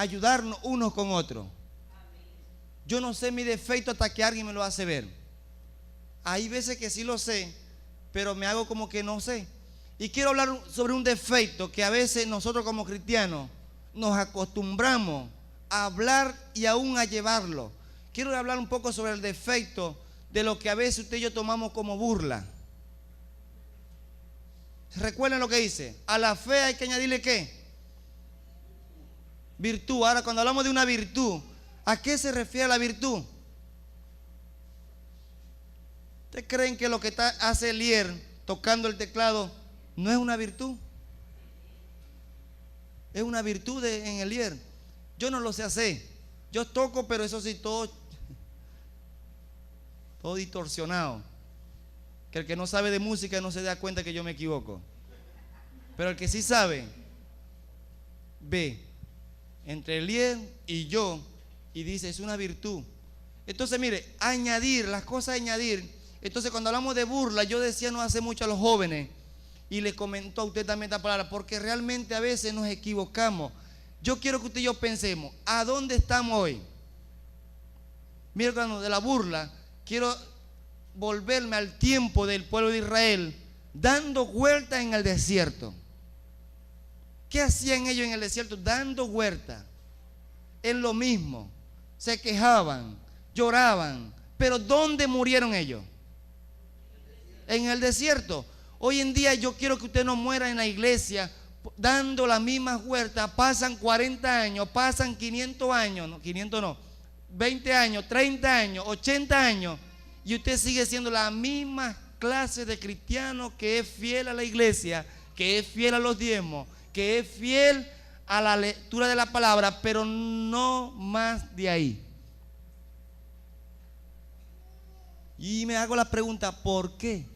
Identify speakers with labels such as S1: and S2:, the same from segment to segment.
S1: ayudarnos unos con otros. Yo no sé mi defecto hasta que alguien me lo hace ver. Hay veces que sí lo sé, pero me hago como que no sé. Y quiero hablar sobre un defecto que a veces nosotros como cristianos nos acostumbramos a hablar y aún a llevarlo. Quiero hablar un poco sobre el defecto de lo que a veces usted y yo tomamos como burla. Recuerden lo que dice: a la fe hay que añadirle ¿qué? Virtud. Ahora, cuando hablamos de una virtud, ¿a qué se refiere la virtud? ¿Ustedes creen que lo que hace Elier tocando el teclado no es una virtud? Es una virtud en Elier. Yo no lo sé hacer. Yo toco, pero eso sí, todo distorsionado. Que el que no sabe de música no se da cuenta que yo me equivoco. Pero el que sí sabe, ve entre Elier y yo y dice, es una virtud. Entonces mire, añadir, las cosas añadir. Entonces cuando hablamos de burla, yo decía no hace mucho a los jóvenes, y le comentó a usted también esta palabra, porque realmente a veces nos equivocamos. Yo quiero que usted y yo pensemos, ¿a dónde estamos hoy? Mire, cuando de la burla, quiero volverme al tiempo del pueblo de Israel, dando vueltas en el desierto. ¿Qué hacían ellos en el desierto? Dando vueltas en lo mismo. Se quejaban, lloraban, pero ¿dónde murieron ellos? En el desierto. Hoy en día yo quiero que usted no muera en la iglesia dando las mismas vueltas. Pasan 40 años, pasan 500 años, no, 500 no, 20 años, 30 años, 80 años, y usted sigue siendo la misma clase de cristiano que es fiel a la iglesia, que es fiel a los diezmos, que es fiel a la lectura de la palabra, pero no más de ahí. Y me hago la pregunta, ¿por qué?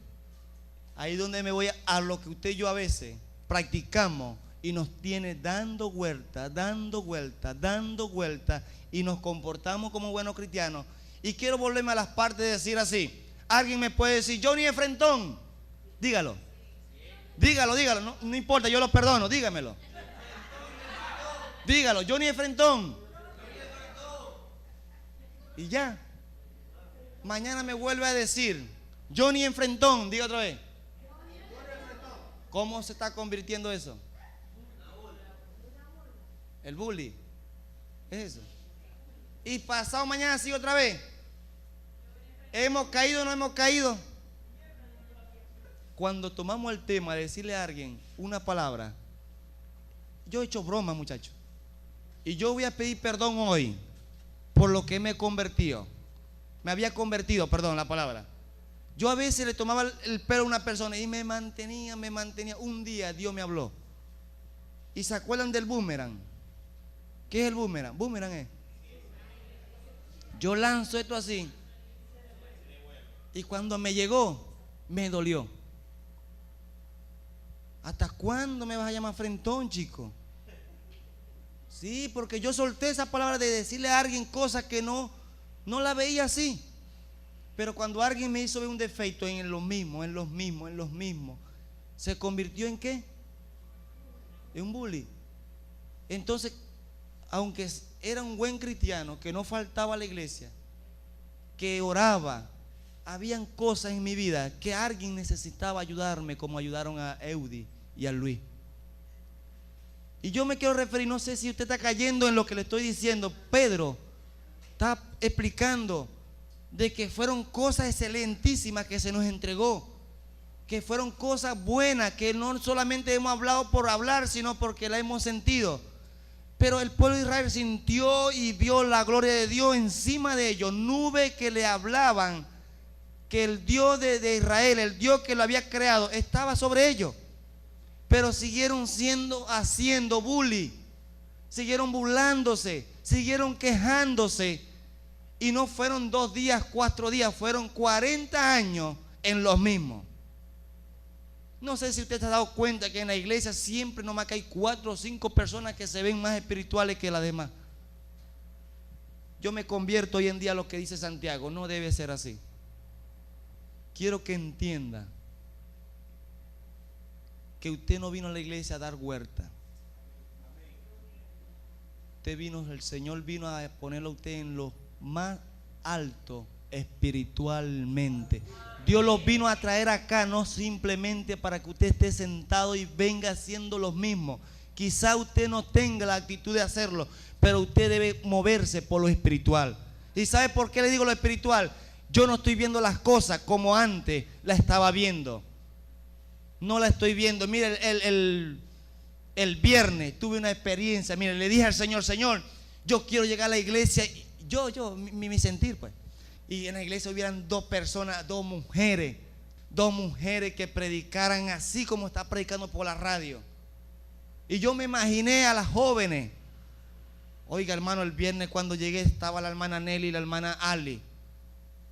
S1: Ahí es donde me voy a lo que usted y yo a veces practicamos y nos tiene dando vueltas, dando vueltas, dando vueltas, y nos comportamos como buenos cristianos. Y quiero volverme a las partes de decir así. Alguien me puede decir, Johnny Efrentón, dígalo. Dígalo, dígalo, no importa, yo lo perdono, dígamelo. Dígalo, Johnny Efrentón. Y ya. Mañana me vuelve a decir, Johnny Enfrentón, diga otra vez. ¿Cómo se está convirtiendo eso? El bully. Es eso. Y pasado mañana sigue otra vez. ¿Hemos caído o no hemos caído? Cuando tomamos el tema de decirle a alguien una palabra, yo he hecho broma, muchachos. Y yo voy a pedir perdón hoy por lo que me he convertido. Me había convertido, perdón la palabra. Yo a veces le tomaba el pelo a una persona y me mantenía. Un día Dios me habló. ¿Y se acuerdan del boomerang? ¿Qué es el boomerang? Boomerang es. Yo lanzo esto así. Y cuando me llegó, me dolió. ¿Hasta cuándo me vas a llamar frentón, chico? Sí, porque yo solté esa palabra de decirle a alguien cosas que no la veía así. Pero cuando alguien me hizo ver un defecto en los mismos, ¿se convirtió en qué? En un bully. Entonces, aunque era un buen cristiano, que no faltaba a la iglesia, que oraba, habían cosas en mi vida que alguien necesitaba ayudarme, como ayudaron a Eudi y a Luis. Y yo me quiero referir, no sé si usted está cayendo en lo que le estoy diciendo. Pedro está explicando de que fueron cosas excelentísimas que se nos entregó, que fueron cosas buenas, que no solamente hemos hablado por hablar, sino porque la hemos sentido. Pero el pueblo de Israel sintió y vio la gloria de Dios encima de ellos, nubes que le hablaban que el Dios de Israel, el Dios que lo había creado, estaba sobre ellos. Pero siguieron haciendo bullying, siguieron burlándose, siguieron quejándose. Y no fueron 2 días, 4 días, fueron 40 años en los mismos. No sé si usted se ha dado cuenta que en la iglesia siempre nomás que hay 4 o 5 personas que se ven más espirituales que las demás. Yo me convierto hoy en día a lo que dice Santiago, no debe ser así. Quiero que entienda que usted no vino a la iglesia a dar huerta. el Señor vino a ponerlo a usted en lo más alto espiritualmente. Dios los vino a traer acá no simplemente para que usted esté sentado y venga haciendo lo mismo. Quizá usted no tenga la actitud de hacerlo, pero usted debe moverse por lo espiritual. ¿Y sabe por qué le digo lo espiritual? Yo no estoy viendo las cosas como antes la estaba viendo. No la estoy viendo. Mire, el viernes tuve una experiencia. Mire, le dije al Señor, Señor, yo quiero llegar a la iglesia. Mi sentir, pues. Y en la iglesia hubieran dos mujeres que predicaran así como está predicando por la radio. Y yo me imaginé a las jóvenes. Oiga, hermano, el viernes cuando llegué estaba la hermana Nelly y la hermana Ali.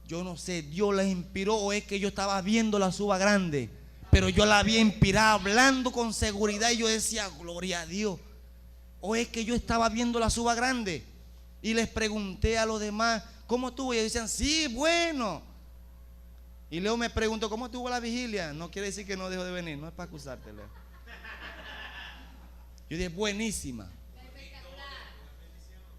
S1: Yo no sé, Dios les inspiró o es que yo estaba viendo la suba grande, pero yo la había inspirado hablando con seguridad y yo decía, gloria a Dios. O es que yo estaba viendo la suba grande. Y les pregunté a los demás, ¿cómo estuvo? Y ellos decían, sí, bueno. Y Leo me preguntó, ¿cómo estuvo la vigilia? No quiere decir que no dejó de venir, no es para acusarte, Leo. Yo dije, buenísima.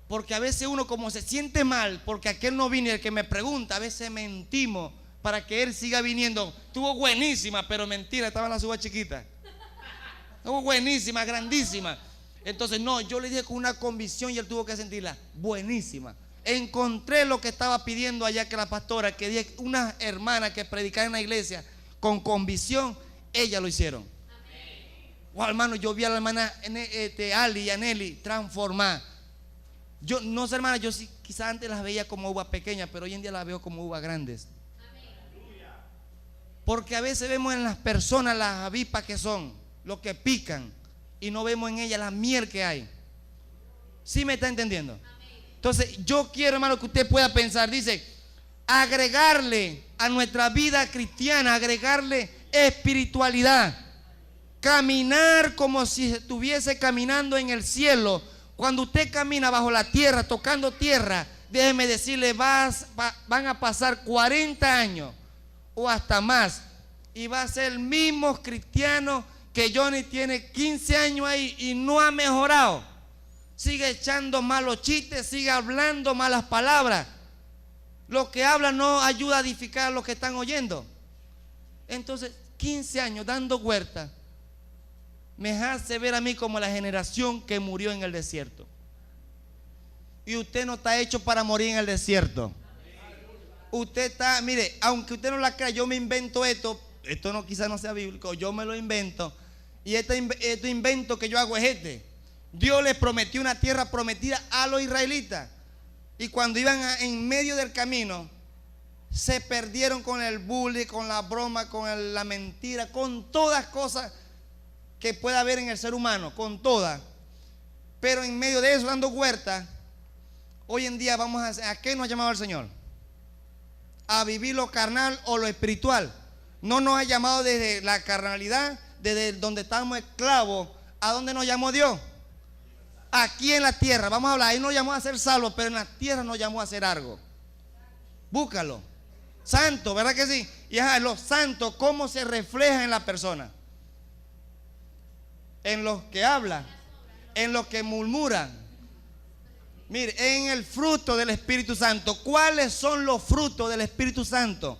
S1: Porque a veces uno como se siente mal porque aquel no vino y el que me pregunta, a veces mentimos para que él siga viniendo. Estuvo buenísima, pero mentira, estaba en la suba chiquita. Estuvo buenísima, grandísima. Entonces no, yo le dije con una convicción y él tuvo que sentirla, buenísima. Encontré lo que estaba pidiendo allá que la pastora, que diga unas hermanas que predicaran en la iglesia con convicción, ellas lo hicieron. Wow, hermano, yo vi a la hermana Ali y a Nelly transformar. Yo no sé, hermana, yo sí, quizás antes las veía como uvas pequeñas, pero hoy en día las veo como uvas grandes. Porque a veces vemos en las personas las avispas que son, lo que pican, y no vemos en ellas la miel que hay. ¿Sí me está entendiendo? Entonces yo quiero, hermano, que usted pueda pensar, dice, agregarle a nuestra vida cristiana, agregarle espiritualidad. Caminar como si estuviese caminando en el cielo. Cuando usted camina bajo la tierra, tocando tierra, déjeme decirle, van a pasar 40 años o hasta más. Y va a ser el mismo cristiano que Johnny tiene 15 años ahí y no ha mejorado. Sigue echando malos chistes, sigue hablando malas palabras. Lo que habla no ayuda a edificar a los que están oyendo. Entonces, 15 años dando vueltas me hace ver a mí como la generación que murió en el desierto. Y usted no está hecho para morir en el desierto. Usted está, mire, aunque usted no la crea, yo me invento esto no, quizás no sea bíblico, yo me lo invento. Y este invento que yo hago es este. Dios les prometió una tierra prometida a los israelitas. Y cuando iban en medio del camino, se perdieron con el bullying, con la broma, con la mentira, con todas cosas que pueda haber en el ser humano, con todas. Pero en medio de eso, dando vueltas, hoy en día vamos ¿a qué nos ha llamado el Señor? A vivir lo carnal o lo espiritual. No nos ha llamado desde la carnalidad, desde donde estamos esclavos. ¿A dónde nos llamó Dios? Aquí en la tierra. Vamos a hablar, ahí nos llamó a ser salvos, pero en la tierra nos llamó a hacer algo. Búscalo. Santo, ¿verdad que sí? Y los santos, ¿cómo se refleja en la persona? En los que hablan, en los que murmuran. Mire, en el fruto del Espíritu Santo. ¿Cuáles son los frutos del Espíritu Santo?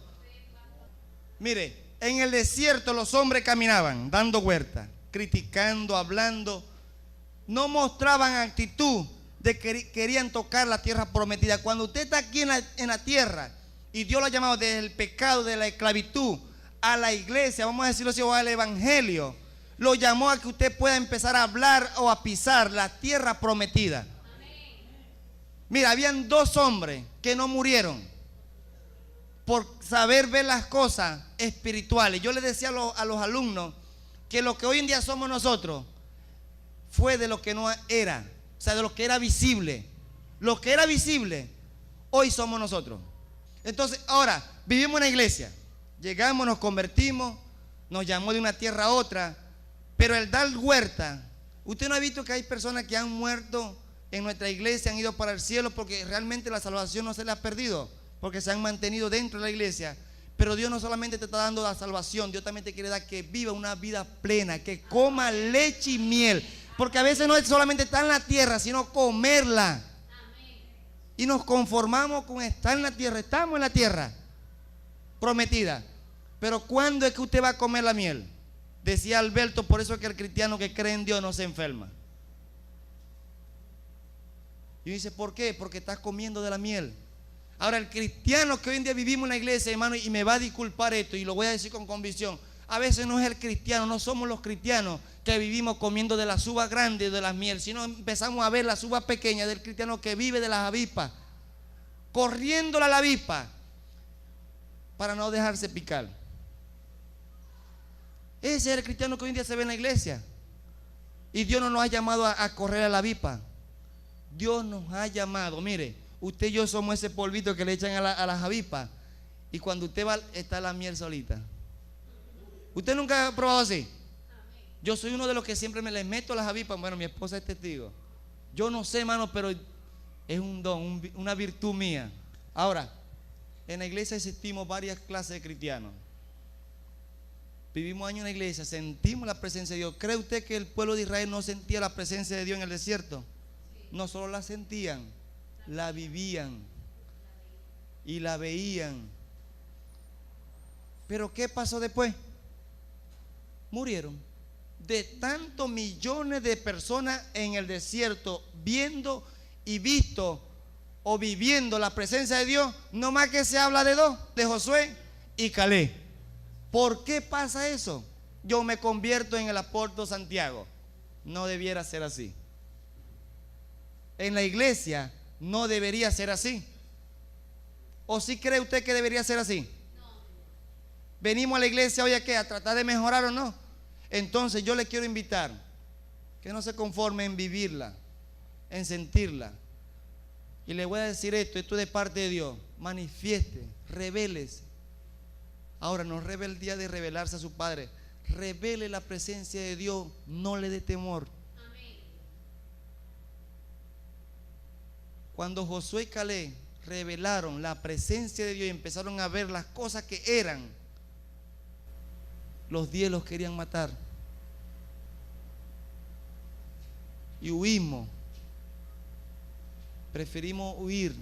S1: Mire, en el desierto los hombres caminaban, dando vueltas, criticando, hablando. No mostraban actitud de que querían tocar la tierra prometida. Cuando usted está aquí en la tierra y Dios lo ha llamado desde el pecado, de la esclavitud, a la iglesia, vamos a decirlo así, o al evangelio, lo llamó a que usted pueda empezar a hablar o a pisar la tierra prometida. Mira, habían dos hombres que no murieron por saber ver las cosas espirituales. Yo les decía a los alumnos que lo que hoy en día somos nosotros fue de lo que no era, o sea, de lo que era visible. Lo que era visible, hoy somos nosotros. Entonces, ahora, vivimos en una iglesia, llegamos, nos convertimos, nos llamó de una tierra a otra, pero el dar huerta, usted no ha visto que hay personas que han muerto en nuestra iglesia, han ido para el cielo porque realmente la salvación no se les ha perdido, porque se han mantenido dentro de la iglesia. Pero Dios no solamente te está dando la salvación, Dios también te quiere dar que viva una vida plena, que coma leche y miel. Porque a veces no es solamente estar en la tierra, sino comerla. Y nos conformamos con estar en la tierra. Estamos en la tierra prometida. Pero ¿cuándo es que usted va a comer la miel? Decía Alberto, por eso es que el cristiano que cree en Dios no se enferma. Y dice, ¿por qué? Porque estás comiendo de la miel. Ahora, el cristiano que hoy en día vivimos en la iglesia, hermano, y me va a disculpar esto, y lo voy a decir con convicción, a veces no es el cristiano, no somos los cristianos que vivimos comiendo de las uvas grandes, de las miel, sino empezamos a ver las uvas pequeñas del cristiano que vive de las avispas, corriéndole a la avispa para no dejarse picar. Ese es el cristiano que hoy en día se ve en la iglesia. Y Dios no nos ha llamado a correr a la avispa. Dios nos ha llamado, mire, usted y yo somos ese polvito que le echan a las avispas, y cuando usted va está la miel solita. ¿Usted nunca ha probado así? Yo soy uno de los que siempre me les meto a las avispas. Bueno, mi esposa es testigo. Yo no sé, hermano, pero es un don, una virtud mía. Ahora, en la iglesia existimos varias clases de cristianos. Vivimos años en la iglesia, sentimos la presencia de Dios. ¿Cree usted que el pueblo de Israel no sentía la presencia de Dios en el desierto? No solo la sentían, la vivían y la veían. Pero ¿qué pasó después? Murieron. De tantos millones de personas en el desierto viendo y visto o viviendo la presencia de Dios, no más que se habla de dos, de Josué y Caleb. ¿Por qué pasa eso? Yo me convierto en el apóstol Santiago. No debiera ser así. En la iglesia no debería ser así. ¿O sí cree usted que debería ser así? No. Venimos a la iglesia hoy a qué, a tratar de mejorar o no. Entonces yo le quiero invitar que no se conforme en vivirla, en sentirla. Y le voy a decir esto es de parte de Dios. Manifieste, revélese. Ahora no rebeldía de revelarse a su Padre. Revele la presencia de Dios, no le dé temor. Cuando Josué y Caleb revelaron la presencia de Dios y empezaron a ver las cosas que eran, los 10 los querían matar. Y huimos. Preferimos huir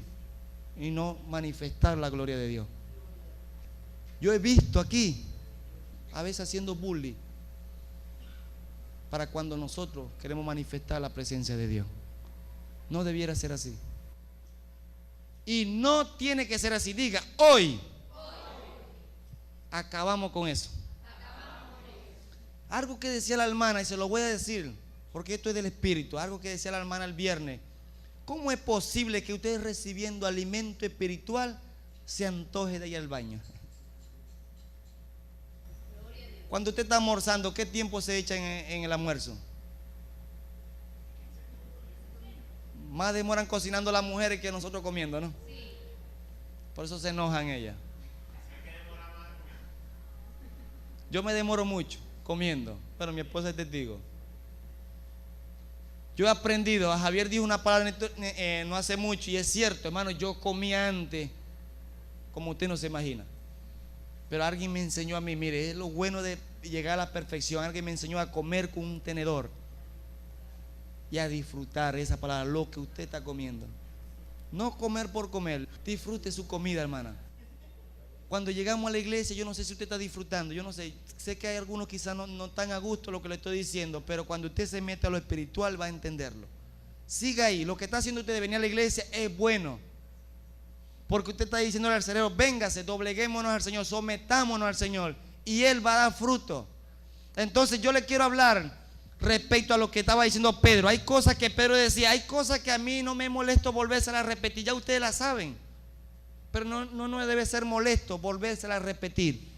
S1: y no manifestar la gloria de Dios. Yo he visto aquí, a veces haciendo bullying, para cuando nosotros queremos manifestar la presencia de Dios. No debiera ser así. Y no tiene que ser así. Diga, hoy acabamos con eso. Algo que decía la hermana, y se lo voy a decir, porque esto es del Espíritu. Algo que decía la hermana el viernes. ¿Cómo es posible que usted recibiendo alimento espiritual se antoje de ir al baño? Cuando usted está almorzando, ¿qué tiempo se echa en el almuerzo? Más demoran cocinando las mujeres que nosotros comiendo, ¿no? Sí. Por eso se enojan ellas. Yo me demoro mucho comiendo, pero mi esposa es testigo. Yo he aprendido, a Javier dijo una palabra no hace mucho, y es cierto, hermano, yo comía antes como usted no se imagina. Pero alguien me enseñó a mí, mire, es lo bueno de llegar a la perfección. Alguien me enseñó a comer con un tenedor y a disfrutar esa palabra, lo que usted está comiendo. No comer por comer, disfrute su comida, hermana. Cuando llegamos a la iglesia, yo no sé si usted está disfrutando, yo no sé, sé que hay algunos quizás no tan a gusto lo que le estoy diciendo, pero cuando usted se mete a lo espiritual va a entenderlo. Siga ahí, lo que está haciendo usted de venir a la iglesia es bueno, porque usted está diciéndole al cerebro, véngase, dobleguémonos al Señor, sometámonos al Señor, y Él va a dar fruto. Entonces yo le quiero hablar respecto a lo que estaba diciendo Pedro. Hay cosas que Pedro decía, hay cosas que a mí no me molesto volvérsela a repetir, ya ustedes la saben, pero no debe ser molesto volvérsela a repetir.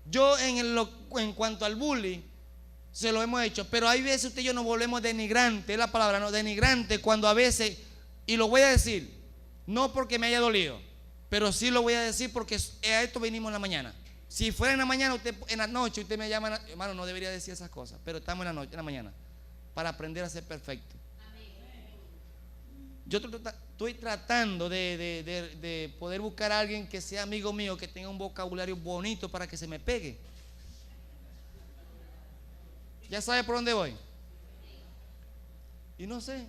S1: Yo en cuanto al bullying se lo hemos hecho, pero hay veces usted y yo nos volvemos denigrantes, es la palabra, no, denigrante, cuando a veces, y lo voy a decir, no porque me haya dolido, pero sí lo voy a decir porque a esto venimos en la mañana. Si fuera en la mañana, usted en la noche usted me llama, hermano, no debería decir esas cosas, pero estamos en la noche, en la mañana, para aprender a ser perfecto. Yo estoy tratando de poder buscar a alguien que sea amigo mío, que tenga un vocabulario bonito para que se me pegue. ¿Ya sabe por dónde voy? Y no sé,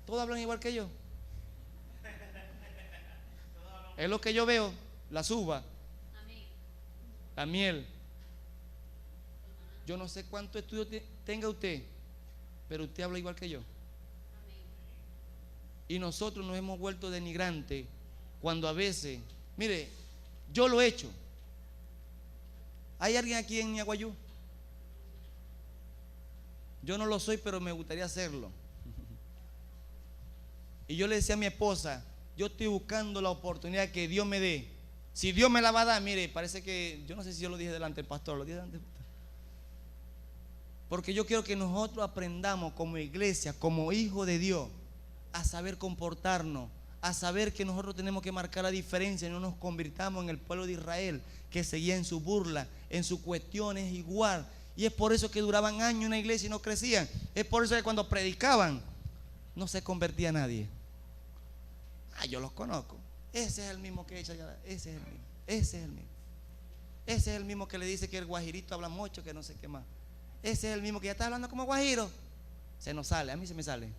S1: todos hablan igual que yo. Es lo que yo veo, las uvas, la miel. Yo no sé cuánto estudio tenga usted, pero usted habla igual que yo. Y nosotros nos hemos vuelto denigrantes cuando a veces, mire, yo lo he hecho. ¿Hay alguien aquí en Aguayú? Yo no lo soy, pero me gustaría hacerlo. Y yo le decía a mi esposa, yo estoy buscando la oportunidad que Dios me dé. Si Dios me la va a dar, mire, parece que, yo no sé si yo lo dije delante del pastor, lo dije delante del pastor. Porque yo quiero que nosotros aprendamos como iglesia, como hijos de Dios, a saber comportarnos, a saber que nosotros tenemos que marcar la diferencia y no nos convirtamos en el pueblo de Israel que seguía en su burla, en sus cuestiones igual. Y es por eso que duraban años en la iglesia y no crecían. Es por eso que cuando predicaban no se convertía nadie. Yo los conozco. Ese es el mismo que echa allá. Ese es el mismo. Ese es el mismo. Ese es el mismo que le dice que el guajirito habla mucho, que no sé qué más. Ese es el mismo que ya está hablando como guajiro. Se nos sale, a mí se me sale.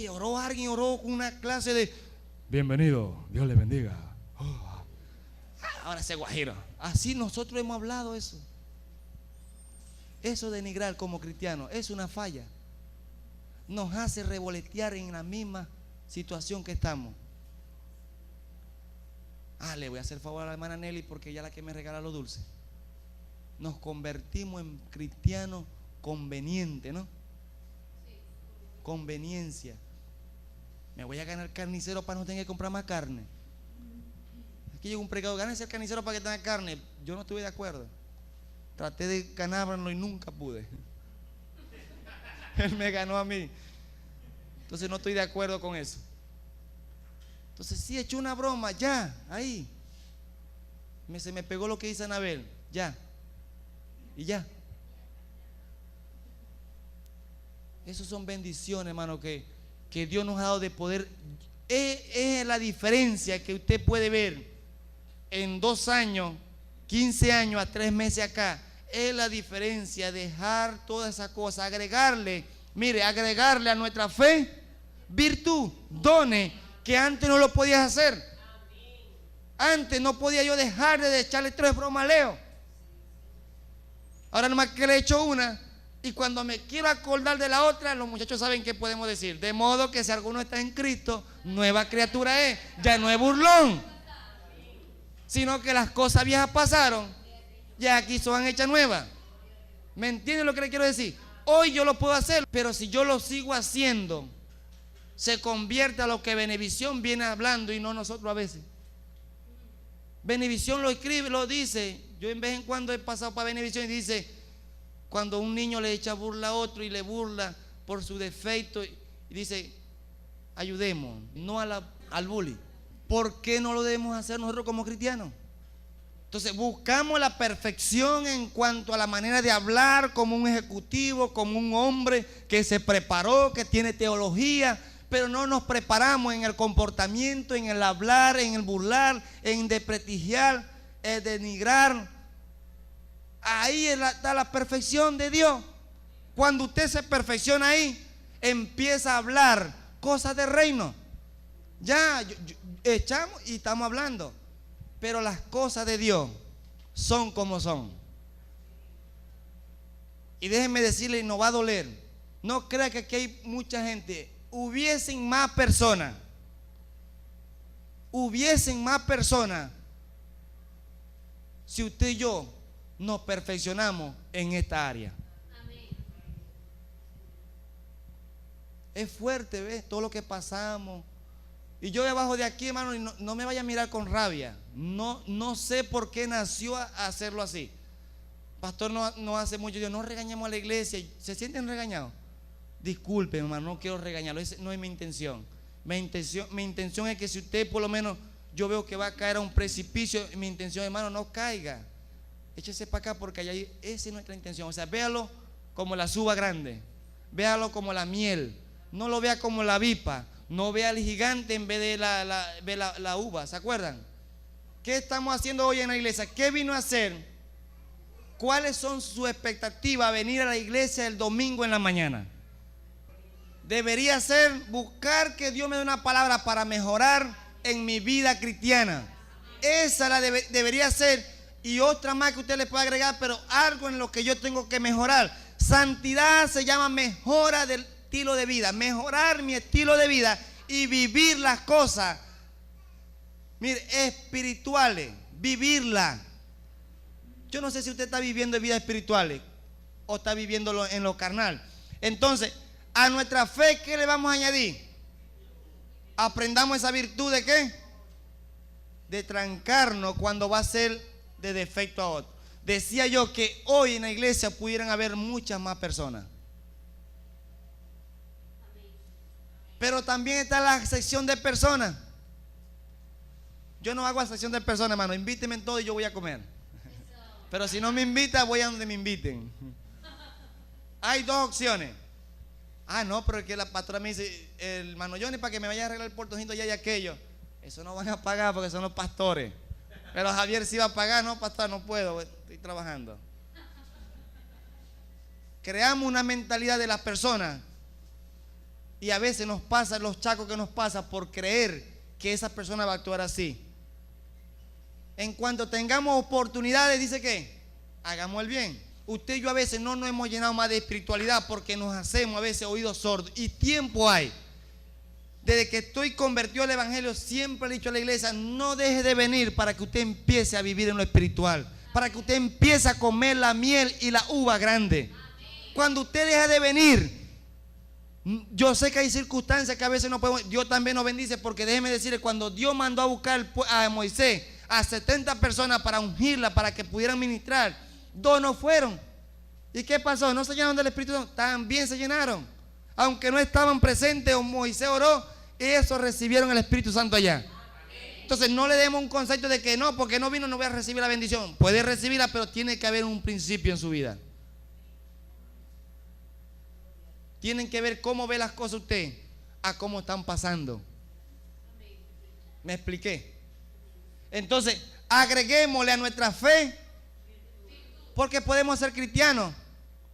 S1: Oró alguien, oró con una clase de bienvenido, Dios le bendiga. Ahora ese guajiro. Así nosotros hemos hablado eso. Eso de denigrar como cristianos es una falla. Nos hace revolotear en la misma situación que estamos. Le voy a hacer favor a la hermana Nelly porque ella es la que me regala los dulces. Nos convertimos en cristianos convenientes, ¿no? Conveniencia. Me voy a ganar carnicero para no tener que comprar más carne. Aquí llegó un predicador, gánese el carnicero para que tenga carne. Yo no estuve de acuerdo. Traté de ganármelo y nunca pude. Él me ganó a mí. Entonces no estoy de acuerdo con eso. Entonces sí he hecho una broma, ya, ahí. Se me pegó lo que dice Anabel, ya. Y ya. Esas son bendiciones, hermano, que Dios nos ha dado de poder. Es la diferencia que usted puede ver en 2 años, 15 años a 3 meses acá. Es la diferencia, dejar todas esas cosas, agregarle a nuestra fe virtud, dones que antes no lo podías hacer. Antes no podía yo dejar de echarle 3 bromas a Leo. Ahora nomás que le he hecho una, y cuando me quiero acordar de la otra, los muchachos saben qué podemos decir. De modo que si alguno está en Cristo, nueva criatura es. Ya no es burlón, sino que las cosas viejas pasaron, ya aquí son hechas nuevas. ¿Me entienden lo que le quiero decir? Hoy yo lo puedo hacer, pero si yo lo sigo haciendo, se convierte a lo que Benevisión viene hablando y no nosotros a veces. Benevisión lo escribe, lo dice. Yo en vez en cuando he pasado para Benevisión y dice, cuando un niño le echa burla a otro y le burla por su defecto y dice, ayudemos, no al bully. ¿Por qué no lo debemos hacer nosotros como cristianos? Entonces buscamos la perfección en cuanto a la manera de hablar, como un ejecutivo, como un hombre que se preparó, que tiene teología, pero no nos preparamos en el comportamiento, en el hablar, en el burlar, en desprestigiar, en denigrar. Ahí está la perfección de Dios. Cuando usted se perfecciona ahí, empieza a hablar cosas de reino. Ya echamos y estamos hablando, pero las cosas de Dios son como son. Y déjenme decirle, no va a doler. No crea que aquí hay mucha gente. Hubiesen más personas si usted y yo nos perfeccionamos en esta área. Amén. Es fuerte, ¿ves? Todo lo que pasamos. Y yo debajo de aquí, hermano, y no me vaya a mirar con rabia. No sé por qué nació a hacerlo así. Pastor no hace mucho, no regañemos a la iglesia. ¿Se sienten regañados? Disculpen, hermano, no quiero regañarlo, esa no es mi intención. Mi intención es que si usted por lo menos, yo veo que va a caer a un precipicio, mi intención, hermano, no caiga. Échese para acá porque allá, esa es nuestra intención. O sea, véalo como la uva grande, véalo como la miel, no lo vea como la vipa, no vea al gigante en vez de la uva. ¿Se acuerdan? ¿Qué estamos haciendo hoy en la iglesia? ¿Qué vino a hacer? ¿Cuáles son sus expectativas a venir a la iglesia el domingo en la mañana? debería ser buscar que Dios me dé una palabra para mejorar en mi vida cristiana. Esa debería ser. Y otra más que usted le puede agregar, pero algo en lo que yo tengo que mejorar. Santidad se llama mejora del estilo de vida. Mejorar mi estilo de vida y vivir las cosas, mire, espirituales. Vivirla. Yo no sé si usted está viviendo vidas espirituales o está viviéndolo en lo carnal. Entonces, a nuestra fe, ¿qué le vamos a añadir? Aprendamos esa virtud de ¿qué? De trancarnos cuando va a ser de defecto a otro. Decía yo que hoy en la iglesia pudieran haber muchas más personas. Pero también está la sección de personas. Yo no hago sección de personas, hermano. Invíteme en todo y yo voy a comer. Pero si no me invita, voy a donde me inviten. Hay dos opciones. Ah, no, pero es que la pastora me dice, el hermano Johnny, para que me vaya a arreglar el portojito ya y aquello. Eso no van a pagar porque son los pastores. Pero Javier sí va a pagar. No, pastor, no puedo, estoy trabajando. Creamos una mentalidad de las personas. Y a veces nos pasa, los chacos que nos pasa por creer que esa persona va a actuar así. En cuanto tengamos oportunidades, dice que hagamos el bien. Usted y yo a veces no nos hemos llenado más de espiritualidad porque nos hacemos a veces oídos sordos. Y tiempo hay. Desde que estoy convertido al evangelio, siempre he dicho a la iglesia, no deje de venir para que usted empiece a vivir en lo espiritual. Para que usted empiece a comer la miel y la uva grande. Cuando usted deja de venir, yo sé que hay circunstancias que a veces no podemos. Dios también nos bendice, porque déjeme decirle, cuando Dios mandó a buscar a Moisés a 70 personas para ungirla, para que pudieran ministrar, 2 no fueron. ¿Y qué pasó? ¿No se llenaron del Espíritu Santo? También se llenaron. Aunque no estaban presentes o Moisés oró, esos recibieron el Espíritu Santo allá. Entonces no le demos un concepto de que no, porque no vino no voy a recibir la bendición. Puede recibirla, pero tiene que haber un principio en su vida. Tienen que ver cómo ve las cosas usted a cómo están pasando. ¿Me expliqué? Entonces, agreguémosle a nuestra fe, porque podemos ser cristianos,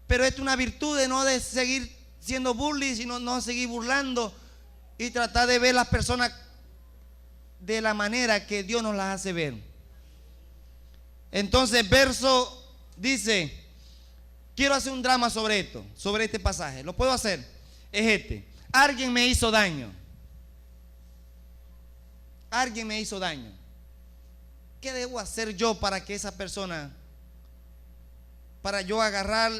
S1: pero esto es una virtud de no de seguir siendo bully, sino no seguir burlando y tratar de ver las personas de la manera que Dios nos las hace ver. Entonces, verso dice, quiero hacer un drama sobre esto, sobre este pasaje. ¿Lo puedo hacer? Es este. Alguien me hizo daño. Alguien me hizo daño. ¿Qué debo hacer yo para que esa persona, para yo agarrar,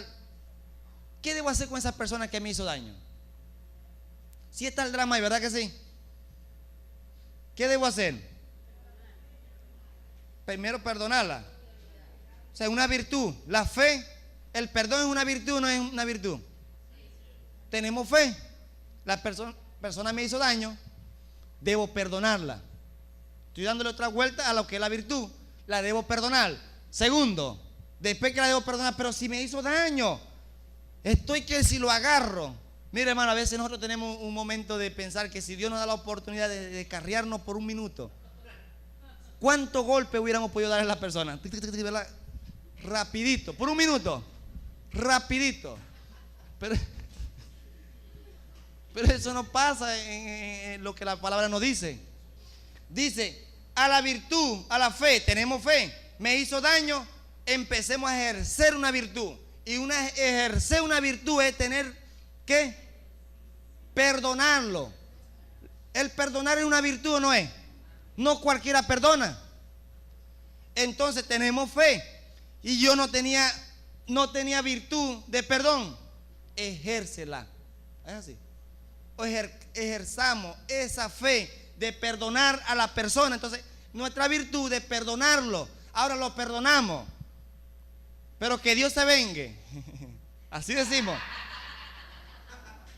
S1: qué debo hacer con esa persona que me hizo daño? Si está el drama ahí, ¿verdad que sí? ¿Qué debo hacer? Primero perdonarla. O sea, una virtud. La fe, el perdón es una virtud o no es una virtud. Tenemos fe. La persona me hizo daño, debo perdonarla. Estoy dándole otra vuelta a lo que es la virtud. La debo perdonar. Segundo, después que la debo perdonar, pero si me hizo daño, estoy que si lo agarro. Mire, hermano, a veces nosotros tenemos un momento de pensar que si Dios nos da la oportunidad de descarriarnos por un minuto, ¿cuántos golpes hubiéramos podido dar a la persona? ¿Verdad? Rapidito, por un minuto. Rapidito. Pero eso no pasa en lo que la palabra nos dice. Dice, a la virtud, a la fe, tenemos fe. Me hizo daño, empecemos a ejercer una virtud. Y ejercer una virtud es tener que perdonarlo. El perdonar es una virtud, ¿o no es? No cualquiera perdona. Entonces tenemos fe. Y yo no tenía virtud de perdón. Ejércela. Es así. O ejerzamos esa fe de perdonar a la persona. Entonces, nuestra virtud de perdonarlo. Ahora lo perdonamos. Pero que Dios se vengue. Así decimos.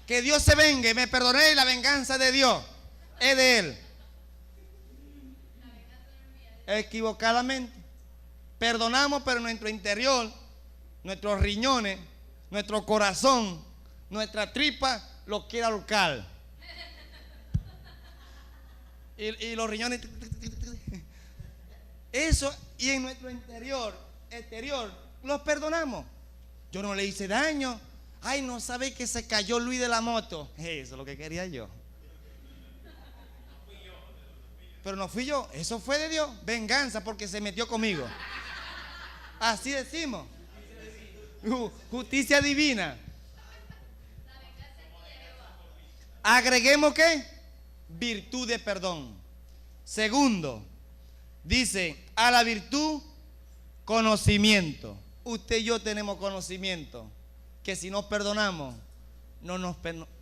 S1: Que Dios se vengue. Me perdoné y la venganza de Dios es de Él. Equivocadamente. Perdonamos, pero nuestro interior, nuestros riñones, nuestro corazón, nuestra tripa lo quiere ahorcar. Y los riñones. Eso, y en nuestro exterior, los perdonamos. Yo no le hice daño. Ay, no sabe que se cayó Luis de la moto. Eso es lo que quería yo. Pero no fui yo, eso fue de Dios. Venganza porque se metió conmigo. Así decimos. Justicia divina. Agreguemos ¿qué? Virtud de perdón. Segundo, dice, a la virtud, conocimiento. Usted y yo tenemos conocimiento que si nos perdonamos, no nos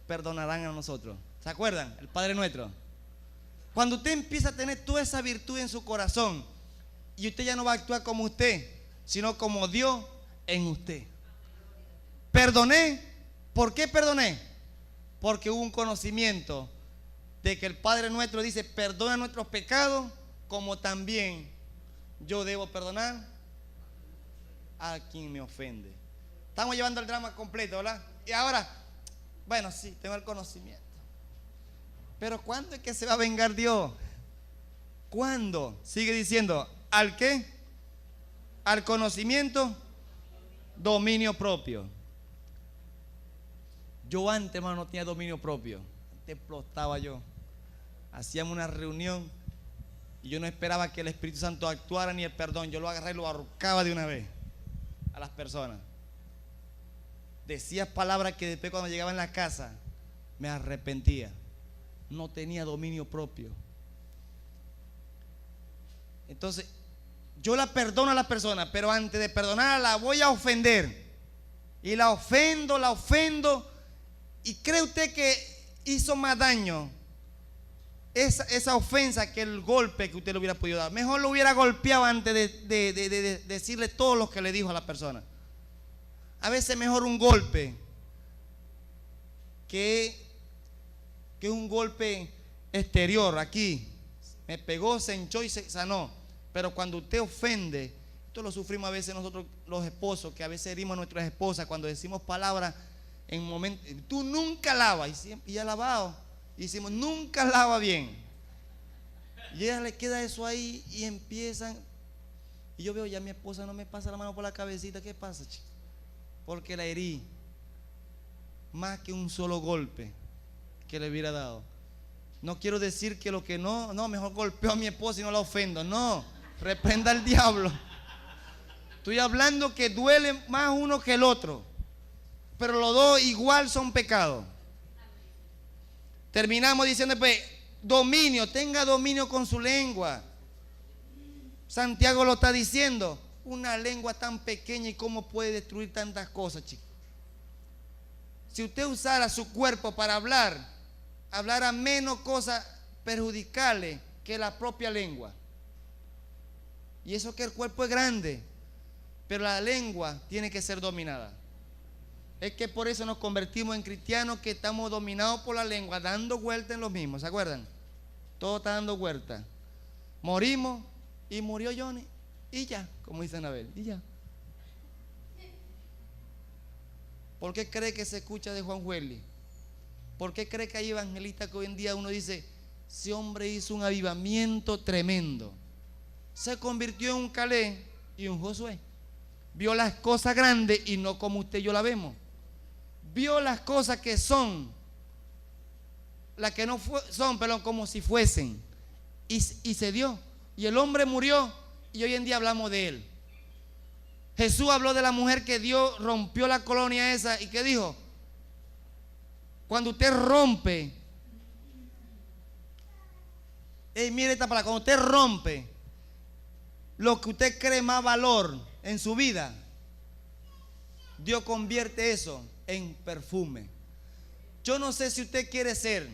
S1: perdonarán a nosotros. ¿Se acuerdan? El Padre Nuestro. Cuando usted empieza a tener toda esa virtud en su corazón, y usted ya no va a actuar como usted, sino como Dios en usted. Perdoné. ¿Por qué perdoné? Porque hubo un conocimiento de que el Padre Nuestro dice, perdona nuestros pecados, como también yo debo perdonar a quien me ofende. Estamos llevando el drama completo, ¿verdad? Y ahora, bueno, sí, tengo el conocimiento. Pero ¿cuándo es que se va a vengar Dios? ¿Cuándo? Sigue diciendo, ¿al qué? Al conocimiento, dominio propio. Yo antes, hermano, no tenía dominio propio. Antes explotaba yo. Hacíamos una reunión y yo no esperaba que el Espíritu Santo actuara ni el perdón. Yo lo agarré y lo arrocaba de una vez a las personas. Decía palabras que después cuando llegaba en la casa me arrepentía. No tenía dominio propio. Entonces, yo la perdono a la persona, pero antes de perdonarla la voy a ofender. Y la ofendo. ¿Y cree usted que hizo más daño esa ofensa que el golpe que usted le hubiera podido dar? Mejor lo hubiera golpeado antes de decirle todo lo que le dijo a la persona. A veces mejor un golpe que un golpe exterior. Aquí me pegó, se hinchó y se sanó. Pero cuando usted ofende, esto lo sufrimos a veces nosotros los esposos, que a veces herimos a nuestras esposas cuando decimos palabras en momentos, tú nunca lavas, y ha lavado, y decimos nunca lava bien, y a ella le queda eso ahí y empiezan, y yo veo ya mi esposa no me pasa la mano por la cabecita. ¿Qué pasa, chico? Porque la herí más que un solo golpe que le hubiera dado. No quiero decir que lo que no, mejor golpeo a mi esposa y no la ofendo. No, reprenda al diablo. Estoy hablando que duele más uno que el otro, pero los dos igual son pecados. Terminamos diciendo pues, dominio, tenga dominio con su lengua. Santiago lo está diciendo, una lengua tan pequeña y cómo puede destruir tantas cosas, chicos. Si usted usara su cuerpo para hablara menos cosas perjudiciales que la propia lengua. Y eso que el cuerpo es grande, pero la lengua tiene que ser dominada. Es que por eso nos convertimos en cristianos que estamos dominados por la lengua, dando vuelta en lo mismo. ¿Se acuerdan? Todo está dando vuelta. Morimos y murió Johnny y ya, como dice Anabel, y ya. ¿Por qué cree que se escucha de Juan Hueli? ¿Por qué cree que hay evangelistas que hoy en día uno dice, ese hombre hizo un avivamiento tremendo? Se convirtió en un Caleb y un Josué. Vio las cosas grandes y no como usted y yo la vemos. Vio las cosas que son, las que no son, pero como si fuesen. Y se dio. Y el hombre murió y hoy en día hablamos de él. Jesús habló de la mujer que Dios rompió la colonia esa y que dijo, cuando usted rompe, mire esta palabra, cuando usted rompe lo que usted cree más valor en su vida, Dios convierte eso en perfume. Yo no sé si usted quiere ser,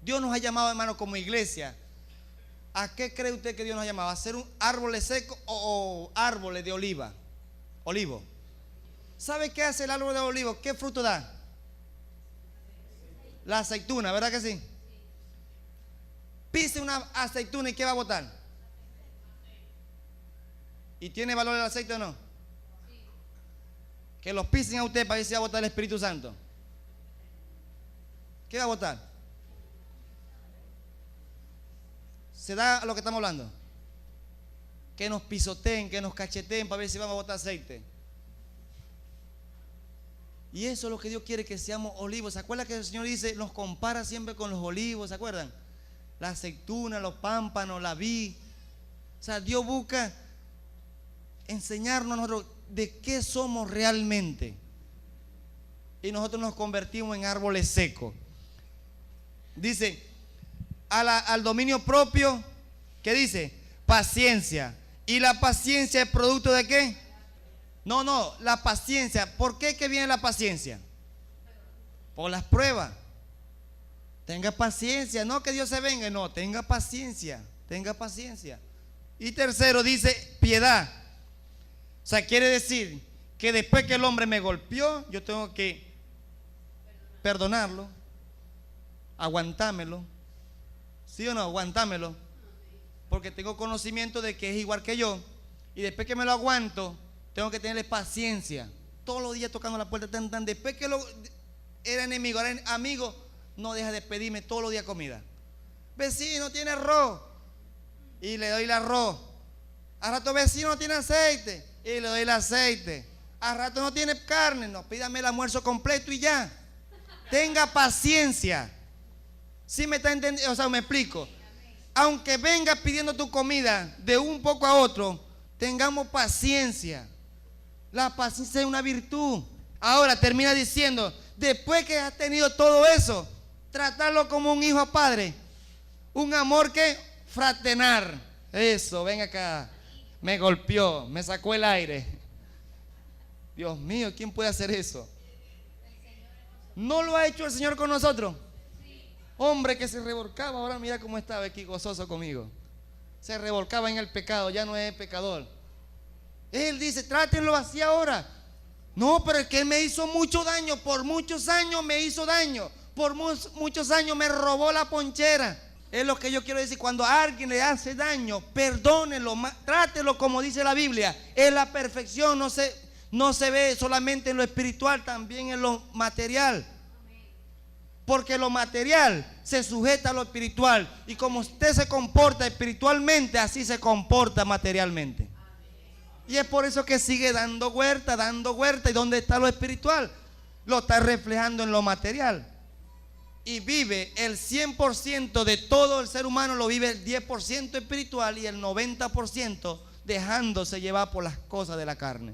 S1: Dios nos ha llamado, hermano, como iglesia. ¿A qué cree usted que Dios nos ha llamado? ¿A ser un árbol seco o árboles de olivo? ¿Sabe qué hace el árbol de olivo? ¿Qué fruto da? La aceituna, ¿verdad que sí? Pise una aceituna y ¿qué va a botar? ¿Y tiene valor el aceite o no? Que los pisen a usted para ver si va a botar el Espíritu Santo. ¿Qué va a botar? ¿Se da a lo que estamos hablando? Que nos pisoteen, que nos cacheteen para ver si vamos a botar aceite. Y eso es lo que Dios quiere, que seamos olivos. ¿Se acuerdan que el Señor dice, nos compara siempre con los olivos? ¿Se acuerdan? La aceituna, los pámpanos, la vid. O sea, Dios busca enseñarnos a nosotros de qué somos realmente. Y nosotros nos convertimos en árboles secos. Dice, al dominio propio, ¿qué dice? Paciencia. ¿Y la paciencia es producto de qué? No, la paciencia. ¿Por qué que viene la paciencia? Por las pruebas. Tenga paciencia, no que Dios se venga, no, tenga paciencia, tenga paciencia. Y tercero dice piedad. O sea, quiere decir que después que el hombre me golpeó, yo tengo que perdonarlo, aguantármelo. ¿Sí o no? Aguantármelo. Porque tengo conocimiento de que es igual que yo. Y después que me lo aguanto, tengo que tenerle paciencia. Todos los días tocando la puerta, después que era enemigo, ahora amigo, no deja de pedirme todos los días comida. Vecino, ¿tiene arroz? Y le doy el arroz. Al rato, vecino, no tiene aceite, y le doy el aceite. Al rato, no tiene carne, no, pídame el almuerzo completo y ya. Tenga paciencia. ¿Sí me está entendiendo? O sea, me explico. Aunque venga pidiendo tu comida de un poco a otro, tengamos paciencia. La paciencia es una virtud. Ahora termina diciendo, después que has tenido todo eso, tratarlo como un hijo a padre. Un amor que fraternal. Eso, ven acá. Me golpeó, me sacó el aire. Dios mío, ¿quién puede hacer eso? ¿No lo ha hecho el Señor con nosotros? Hombre que se revolcaba, ahora mira cómo estaba aquí gozoso conmigo. Se revolcaba en el pecado, ya no es pecador. Él dice, trátenlo así ahora. No, pero es que él me hizo mucho daño. Por muchos años me hizo daño. Por muchos años me robó la ponchera. Es lo que yo quiero decir. Cuando a alguien le hace daño, perdónelo, trátelo como dice la Biblia. Es la perfección, no se ve solamente en lo espiritual, también en lo material. Porque lo material se sujeta a lo espiritual. Y como usted se comporta espiritualmente, así se comporta materialmente. Y es por eso que sigue dando vuelta. ¿Y dónde está lo espiritual? Lo está reflejando en lo material. Y vive el 100% de todo el ser humano, lo vive el 10% espiritual y el 90% dejándose llevar por las cosas de la carne.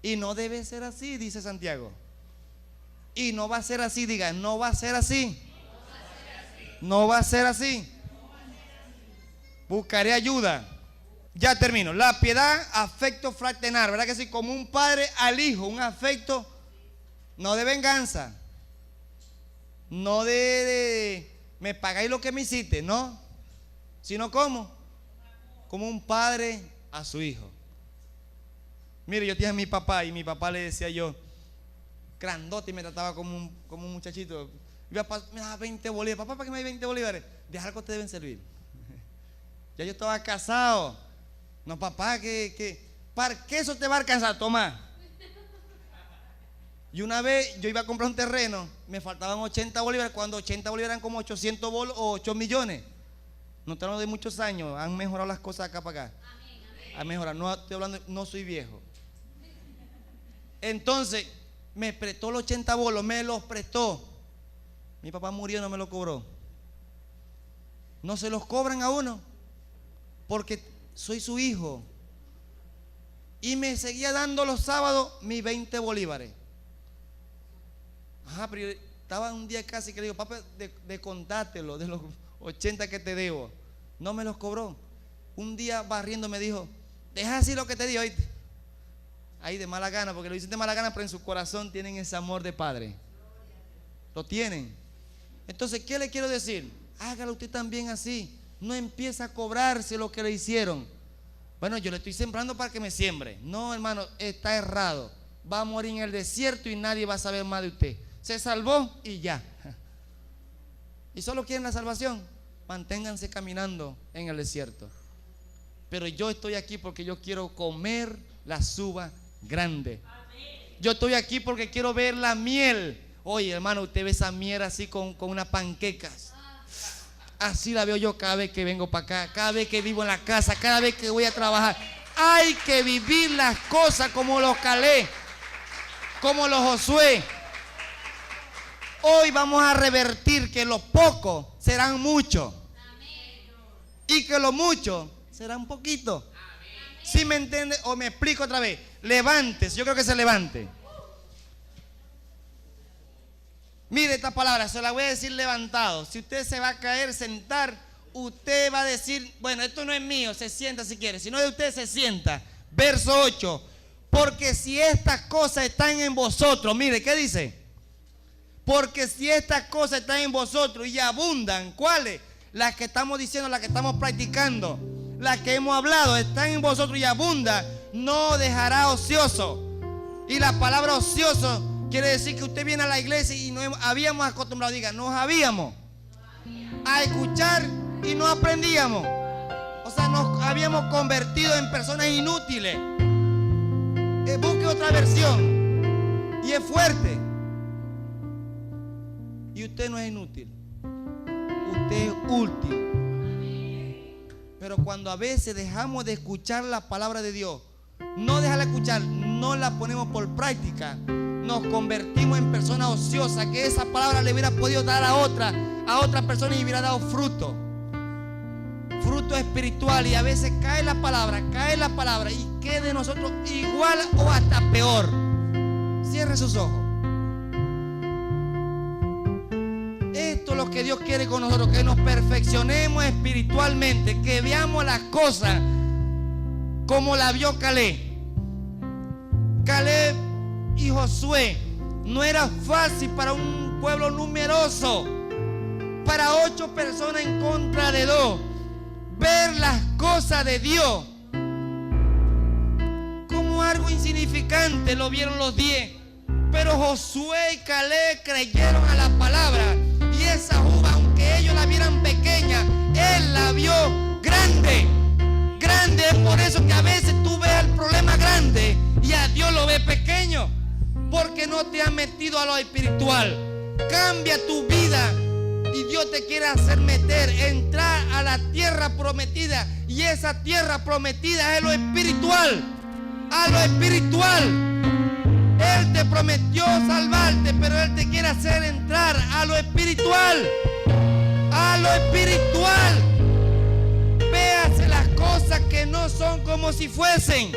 S1: Y no debe ser así, dice Santiago. Y no va a ser así, diga, no va a ser así. No va a ser así. Buscaré ayuda. Ya termino. La piedad, afecto fraternal, ¿verdad que sí? Como un padre al hijo, un afecto no de venganza, no de me pagáis lo que me hiciste, no, sino como un padre a su hijo. Mire, yo tenía a mi papá y mi papá le decía yo, grandote, y me trataba como un muchachito. Mi papá me daba 20 bolívares. Papá, ¿para qué me da 20 bolívares? Dejar que ustedes deben servir. Ya yo estaba casado. No, papá, ¿para qué eso te va a alcanzar? Toma. Y una vez yo iba a comprar un terreno, me faltaban 80 bolívares, cuando 80 bolívares eran como 800 bolos o 8 millones. No estoy hablando de muchos años, han mejorado las cosas acá para acá. Han mejorado, no estoy hablando, no soy viejo. Entonces, me prestó los 80 bolos, me los prestó. Mi papá murió, no me lo cobró. No se los cobran a uno, porque soy su hijo. Y me seguía dando los sábados mis 20 bolívares. Ajá, pero yo estaba un día casi que le digo, papá, de contártelo, de los 80 que te debo. No me los cobró. Un día barriendo me dijo, deja así lo que te digo, ¿oíste? Ahí de mala gana, porque lo dicen de mala gana, pero en su corazón tienen ese amor de padre. Lo tienen. Entonces, ¿qué le quiero decir? Hágalo usted también así. No empieza a cobrarse lo que le hicieron. Bueno, yo le estoy sembrando para que me siembre. No, hermano, está errado. Va a morir en el desierto y nadie va a saber más de usted. Se salvó y ya. Y solo quieren la salvación, manténganse caminando en el desierto. Pero yo estoy aquí porque yo quiero comer la uva grande. Yo estoy aquí porque quiero ver la miel. Oye, hermano, usted ve esa miel así con unas panquecas. Así la veo yo cada vez que vengo para acá, cada vez que vivo en la casa, cada vez que voy a trabajar. Hay que vivir las cosas como los calé, como los Josué. Hoy vamos a revertir que los pocos serán muchos y que los muchos serán poquitos. ¿Sí me entiende? O me explico otra vez. Levántese, yo creo que se levante. Mire esta palabra, se la voy a decir levantado. Si usted se va a caer, sentar, usted va a decir, bueno, esto no es mío, se sienta si quiere. Si no es de usted, se sienta. Verso 8. Porque si estas cosas están en vosotros, mire, ¿qué dice? Porque si estas cosas están en vosotros y abundan, ¿cuáles? Las que estamos diciendo, las que estamos practicando, las que hemos hablado, están en vosotros y abundan, no dejará ocioso. Y la palabra ocioso quiere decir que usted viene a la iglesia y nos habíamos acostumbrado, diga, nos habíamos a escuchar y no aprendíamos. O sea, nos habíamos convertido en personas inútiles. Busque otra versión. Y es fuerte. Y usted no es inútil. Usted es útil. Pero cuando a veces dejamos de escuchar la palabra de Dios, no dejarla escuchar, no la ponemos por práctica, nos convertimos en personas ociosas, que esa palabra le hubiera podido dar a otra persona y hubiera dado fruto espiritual. Y a veces cae la palabra y quede de nosotros igual o hasta peor. Cierre sus ojos. Esto es lo que Dios quiere con nosotros, que nos perfeccionemos espiritualmente, que veamos las cosas como la vio Caleb. Caleb y Josué, no era fácil para un pueblo numeroso, para 8 personas en contra de 2, ver las cosas de Dios como algo insignificante. Lo vieron los 10, pero Josué y Caleb creyeron a la palabra, y esa uva, aunque ellos la vieran pequeña, él la vio grande. Grande. Es por eso que a veces tú ves el problema grande y a Dios lo ves pequeño, porque no te has metido a lo espiritual. Cambia tu vida y Dios te quiere hacer entrar a la tierra prometida, y esa tierra prometida es lo espiritual. A lo espiritual. Él te prometió salvarte, pero Él te quiere hacer entrar a lo espiritual. A lo espiritual. Véase las cosas que no son como si fuesen.